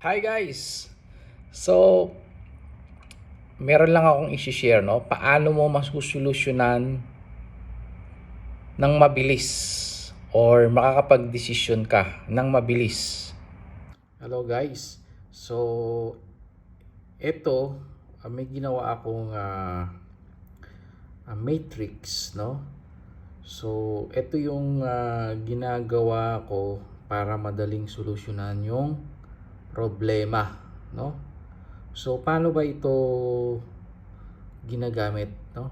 Hi guys! So, meron lang akong i-share, no? Paano mo masusolusyonan ng mabilis or makakapag-desisyon ka ng mabilis. Hello guys! So, ito, may ginawa akong matrix, no? So, ito yung ginagawa ko para madaling solusyonan yung problema, no? So, paano ba ito ginagamit, no?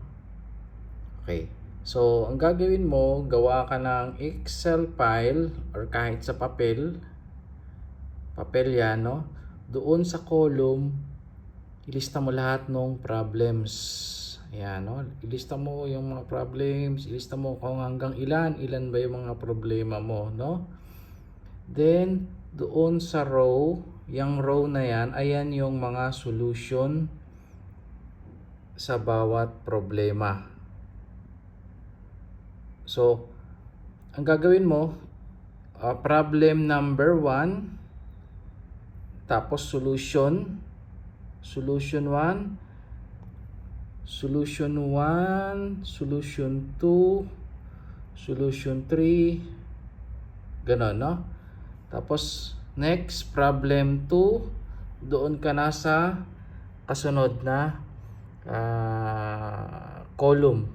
Okay. So, ang gagawin mo, gawa ka ng Excel file or kahit sa papel yan, no? Doon sa column, ilista mo lahat ng problems. Ayan, no? Ilista mo yung mga problems, ilista mo kung hanggang ilan ba yung mga problema mo, no? Then, doon sa row, yung row na yan, ayan yung mga solution sa bawat problema. So, ang gagawin mo, problem number 1, tapos solution 1, solution 1, solution 2, solution 3, ganon, no? Tapos, next, problem 2, doon ka na sa kasunod na column,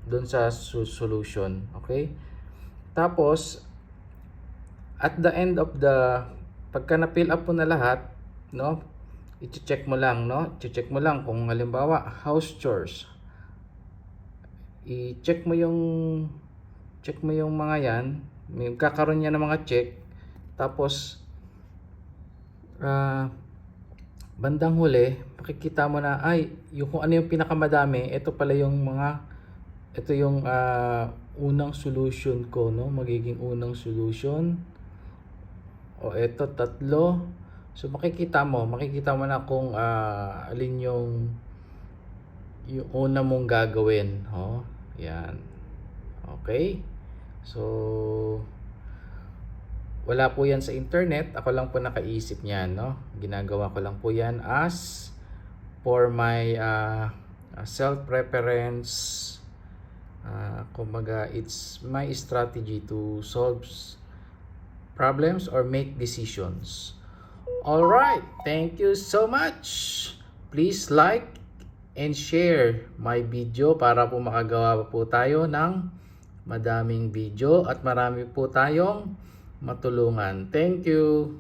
doon sa solution, okay? Tapos, at the end of pagka na-fill up mo na lahat, no? I-check mo lang, no? I-check mo lang kung halimbawa, house chores. I-check mo yung mga yan, may kakaroon niya ng mga check. Tapos bandang huli, makikita mo na yung kung ano yung pinakamadami, ito yung unang solution ko, no? Magiging unang solution. O ito, 3. So makikita mo na kung alin yung una mong gagawin, oh. Yan. Okay? So wala po yan sa internet. Ako lang po nakaisip niyan, no? Ginagawa ko lang po yan as for my self-preference. Kumbaga, it's my strategy to solve problems or make decisions. Alright, thank you so much. Please like and share my video para po makagawa po tayo ng madaming video at marami po tayong matulungan. Thank you.